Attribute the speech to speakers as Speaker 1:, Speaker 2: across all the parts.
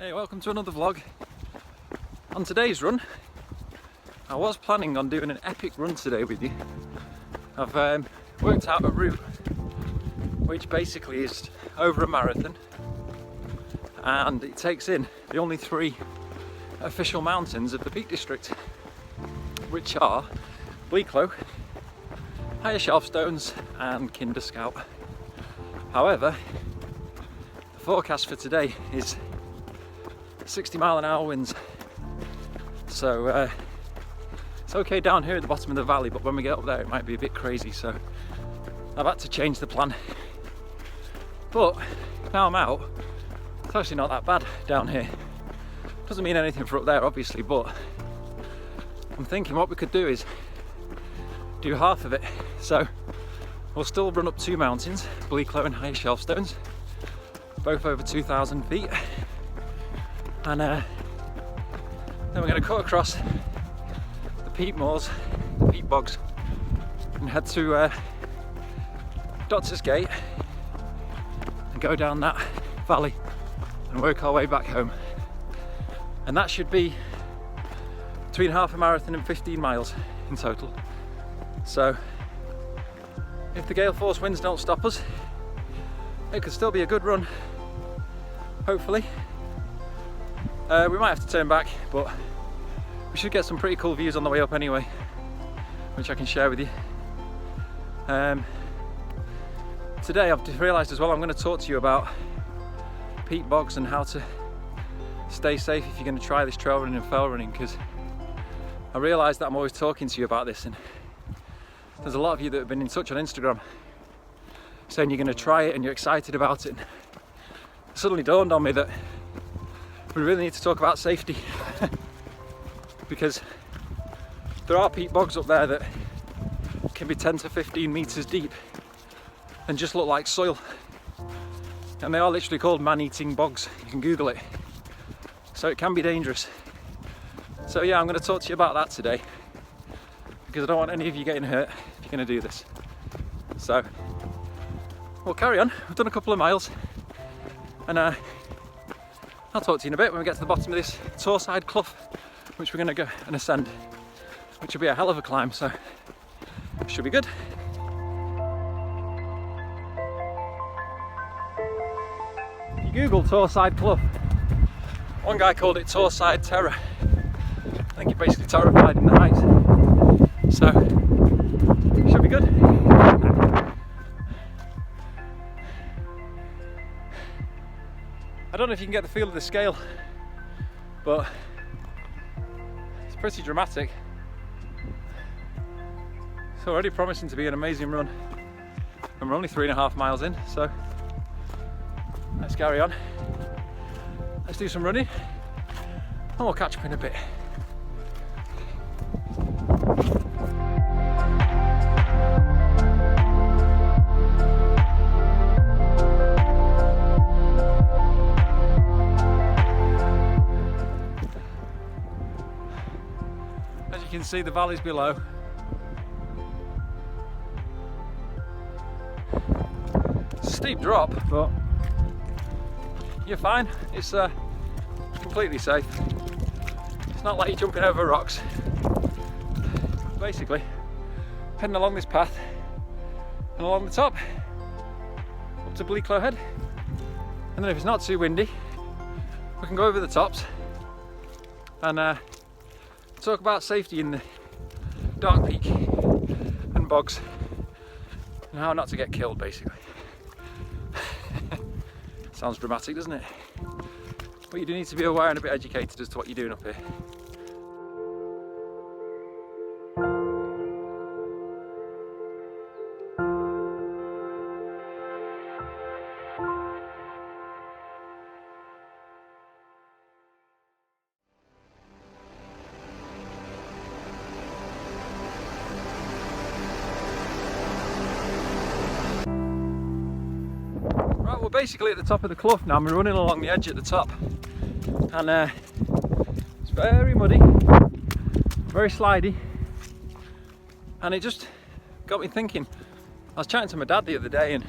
Speaker 1: Hey, welcome to another vlog. On today's run, I was planning on doing an epic run today with you. I've worked out a route which basically is over a marathon, and it takes in the only three official mountains of the Peak District, which are Bleaklow, Higher Shelfstones and Kinder Scout. However, the forecast for today is 60-mile-an-hour winds, so it's okay down here at the bottom of the valley, but when we get up there it might be a bit crazy, so I've had to change the plan. But now I'm out, it's actually not that bad down here. Doesn't mean anything for up there obviously, but I'm thinking what we could do is do half of it. So we'll still run up two mountains, Bleaklow and Higher Shelfstones, both over 2,000 feet. And then we're going to cut across the peat moors, the peat bogs, and head to Doctor's Gate and go down that valley and work our way back home. And that should be between half a marathon and 15 miles in total. So if the gale force winds don't stop us, it could still be a good run, hopefully. We might have to turn back, but we should get some pretty cool views on the way up anyway, which I can share with you. Today I've realised as well I'm going to talk to you about peat bogs and how to stay safe if you're going to try this trail running and fell running, because I realised that I'm always talking to you about this, and there's a lot of you that have been in touch on Instagram saying you're going to try it and you're excited about it. And it suddenly dawned on me that we really need to talk about safety because there are peat bogs up there that can be 10 to 15 meters deep and just look like soil, and they are literally called man-eating bogs. You can Google it, so it can be dangerous. So yeah, I'm going to talk to you about that today because I don't want any of you getting hurt if you're going to do this. So we'll carry on. We've done a couple of miles, and I'll talk to you in a bit when we get to the bottom of this Torside Clough, which we're going to go and ascend, which will be a hell of a climb, so it should be good. If you Google Torside Clough, one guy called it Torside Terror. I think you're basically terrified in the heights, so it should be good. I don't know if you can get the feel of the scale, but it's pretty dramatic. It's already promising to be an amazing run, and we're only 3.5 miles in, so let's carry on. Let's do some running and we'll catch up in a bit. You can see the valleys below. It's a steep drop, but you're fine. It's completely safe. It's not like you're jumping over rocks. Basically, heading along this path and along the top up to Bleaklow Head, and then if it's not too windy, we can go over the tops and talk about safety in the dark peak and bogs and how not to get killed, basically. Sounds dramatic, doesn't it? But you do need to be aware and a bit educated as to what you're doing up here. Right, we're basically at the top of the clough now, and we're running along the edge at the top, and it's very muddy, very slidey, and it just got me thinking. I was chatting to my dad the other day, and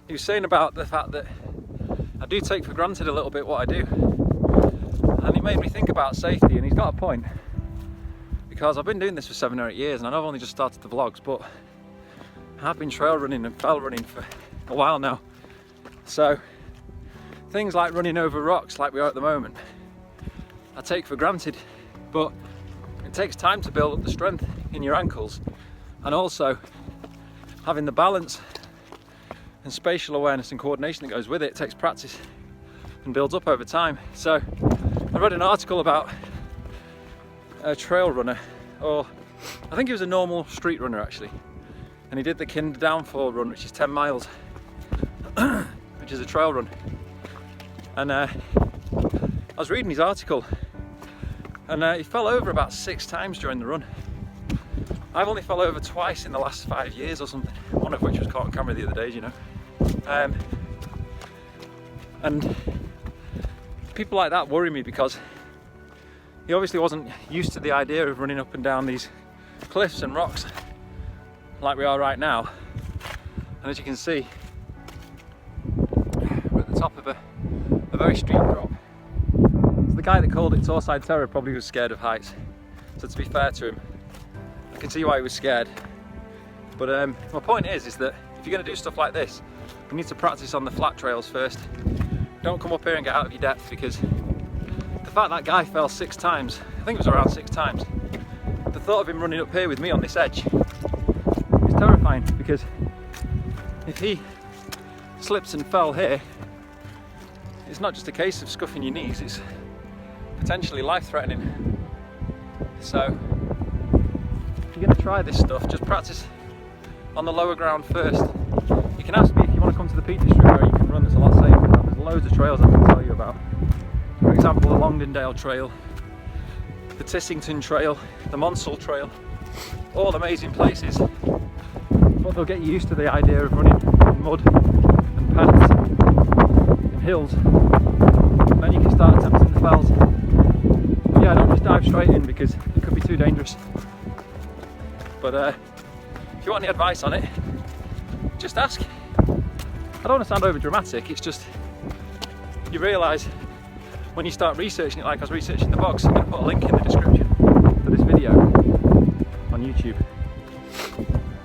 Speaker 1: he was saying about the fact that I do take for granted a little bit what I do. And it made me think about safety, and he's got a point. Because I've been doing this for 7 or 8 years, and I know I've only just started the vlogs, but I've been trail running and fell running for a while now. So things like running over rocks like we are at the moment, I take for granted, but it takes time to build up the strength in your ankles, and also having the balance and spatial awareness and coordination that goes with it takes practice and builds up over time. So I read an article about a trail runner, or I think he was a normal street runner actually, and he did the Kinder Downfall run, which is 10 miles, which is a trail run. And I was reading his article, and he fell over about 6 times during the run. I've only fell over twice in the last 5 years or something, one of which was caught on camera the other day, you know. And people like that worry me, because he obviously wasn't used to the idea of running up and down these cliffs and rocks like we are right now. And as you can see, we're at the top of a very steep drop. So the guy that called it Torside Terror probably was scared of heights. So to be fair to him, I can see why he was scared. But my point is that if you're going to do stuff like this, you need to practice on the flat trails first. Don't come up here and get out of your depth, because the fact that guy fell 6 times, I think it was around 6 times, the thought of him running up here with me on this edge is terrifying, because if he slips and fell here, it's not just a case of scuffing your knees, it's potentially life-threatening. So if you're going to try this stuff, just practice on the lower ground first. You can ask me if you want to come to the Peat District where you can run that's a lot safer. There's loads of trails I can tell you about. For example, the Longdendale Trail, the Tissington Trail, the Monsell Trail, all amazing places. But they'll get you used to the idea of running in mud and paths and hills. And then you can start attempting the fells. But yeah, don't just dive straight in, because it could be too dangerous. But if you want any advice on it, just ask. I don't want to sound over dramatic, it's just you realise when you start researching it, like I was researching the bogs. I'm going to put a link in the description for this video on YouTube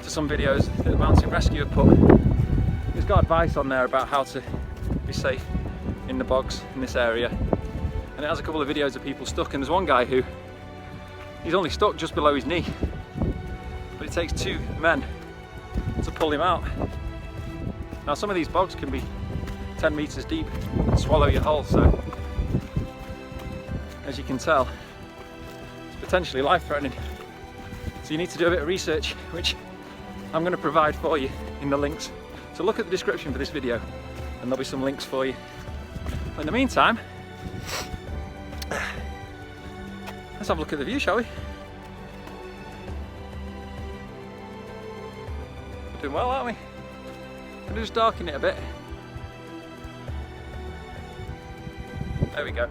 Speaker 1: to some videos that the Mountain Rescue have put. It's got advice on there about how to be safe in the bogs in this area, and it has a couple of videos of people stuck, and there's one guy who he's only stuck just below his knee, but it takes 2 men to pull him out. Now some of these bogs can be 10 meters deep and swallow your whole, so as you can tell, it's potentially life-threatening. So you need to do a bit of research, which I'm going to provide for you in the links. So look at the description for this video and there'll be some links for you. But in the meantime, let's have a look at the view, shall we? We're doing well, aren't we? I'm going to just darken it a bit. There we go.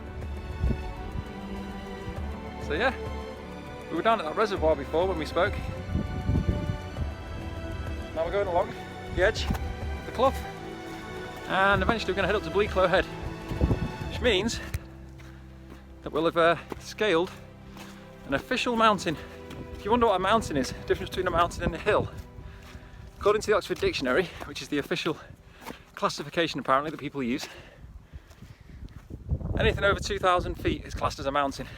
Speaker 1: So yeah, we were down at that reservoir before when we spoke. Now we're going along the edge of the clough, and eventually we're going to head up to Bleaklow Head, which means that we'll have scaled an official mountain. If you wonder what a mountain is, the difference between a mountain and a hill, according to the Oxford Dictionary, which is the official classification apparently that people use, anything over 2,000 feet is classed as a mountain.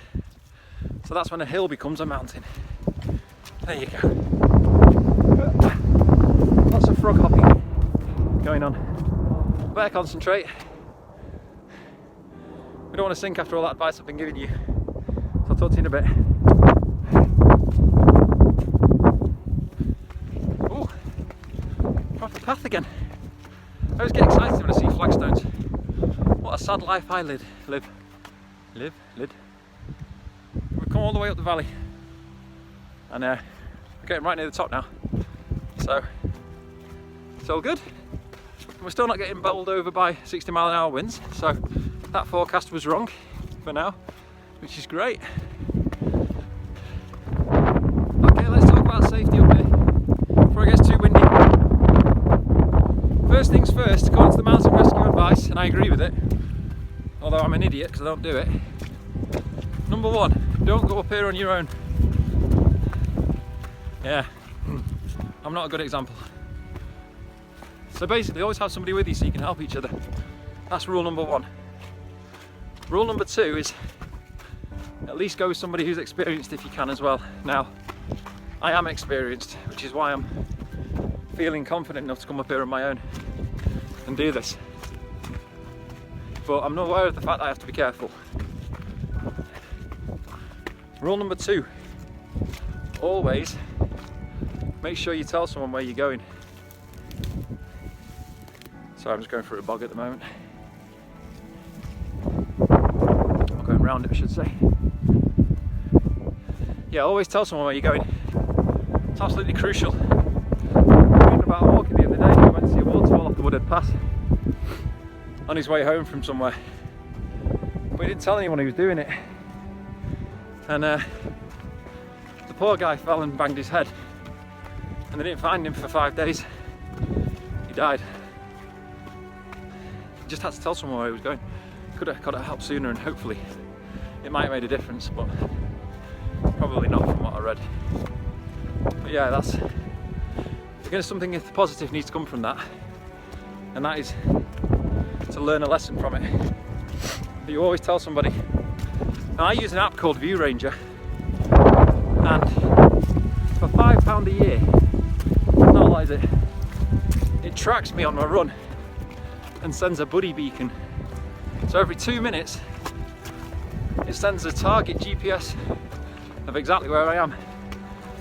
Speaker 1: So that's when a hill becomes a mountain. There you go. Lots of frog hopping going on. Better concentrate. We don't want to sink after all that advice I've been giving you. So I'll talk to you in a bit. Ooh, proper path again. I always get excited when I see flagstones. What a sad life I live. We've come all the way up the valley, and we're getting right near the top now, so it's all good. We're still not getting bowled over by 60-mile-an-hour winds, so that forecast was wrong for now, which is great. Okay, let's talk about safety up here before it gets too windy. First things first, according to the Mountain Rescue advice, and I agree with it, although I'm an idiot because I don't do it. Number one, don't go up here on your own. Yeah, I'm not a good example. So basically, always have somebody with you so you can help each other. That's rule number one. Rule number two is at least go with somebody who's experienced if you can as well. Now, I am experienced, which is why I'm feeling confident enough to come up here on my own and do this. But I'm not aware of the fact that I have to be careful. Rule number two, always make sure you tell someone where you're going. Sorry, I'm just going through a bog at the moment. I'm going round it, I should say. Yeah, always tell someone where you're going. It's absolutely crucial. Reading about walking the other day, he went to see a waterfall off the Woodhead Pass on his way home from somewhere. But he didn't tell anyone he was doing it. And the poor guy fell and banged his head. And they didn't find him for 5 days. He died. He just had to tell someone where he was going. Could have got it help sooner, and hopefully it might have made a difference, but probably not from what I read. But yeah, that's again something if the positive needs to come from that, and that is to learn a lesson from it. But you always tell somebody. Now, I use an app called View Ranger, and for £5 a year, not a lot is it, it tracks me on my run and sends a buddy beacon. So every 2 minutes it sends a target GPS of exactly where I am.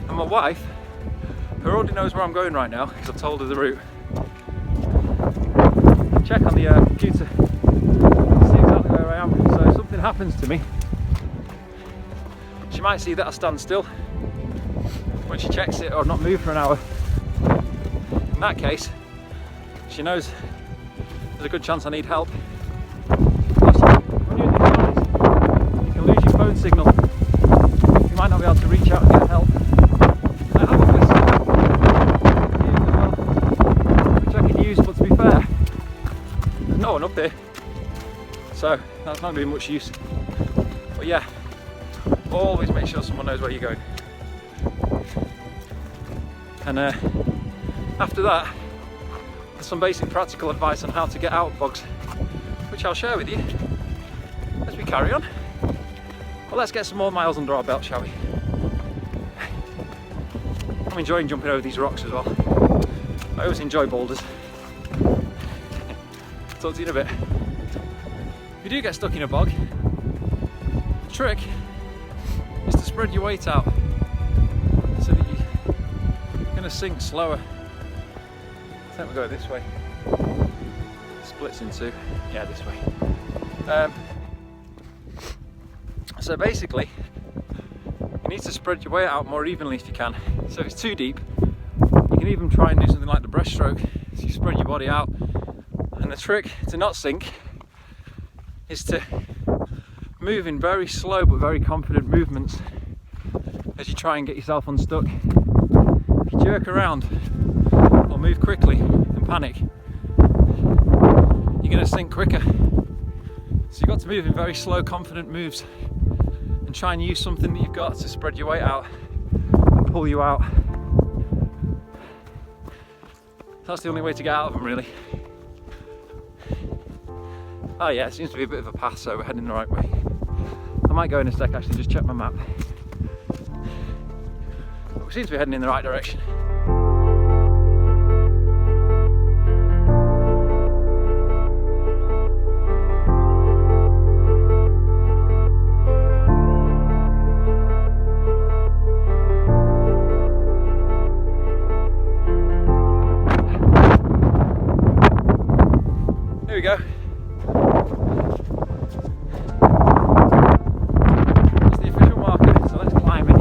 Speaker 1: And my wife, who already knows where I'm going right now because I've told her the route, check on the computer to see exactly where I am. So if something happens to me, she might see that I stand still when she checks it, or not move for an hour. In that case, she knows there's a good chance I need help. When you're in these valleys, you can lose your phone signal. You might not be able to reach out and get help. I have a list which I can use, but to be fair, there's no one up there, so that's not going to be much use. But yeah, always make sure someone knows where you're going. And after that, there's some basic practical advice on how to get out of bogs, which I'll share with you as we carry on. But let's get some more miles under our belt, shall we? I'm enjoying jumping over these rocks as well. I always enjoy boulders. Talk to you in a bit. If you do get stuck in a bog, the trick is to spread your weight out so that you're going to sink slower. I think we'll go this way. Splits in two. Yeah, this way. So basically, you need to spread your weight out more evenly if you can. So if it's too deep, you can even try and do something like the breaststroke. So you spread your body out. And the trick to not sink is to move in very slow but very confident movements as you try and get yourself unstuck. If you jerk around or move quickly and panic, you're going to sink quicker. So you've got to move in very slow, confident moves and try and use something that you've got to spread your weight out and pull you out. That's the only way to get out of them, really. Oh yeah, it seems to be a bit of a path, so we're heading the right way. I might go in a sec, actually, just check my map. But we seem to be heading in the right direction. Here we go. That's the official marker, so let's climb it.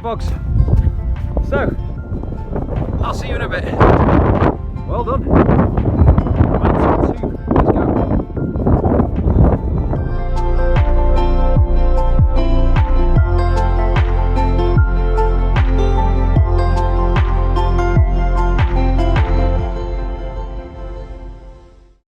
Speaker 1: bogs. So, I'll see you in a bit. Well done.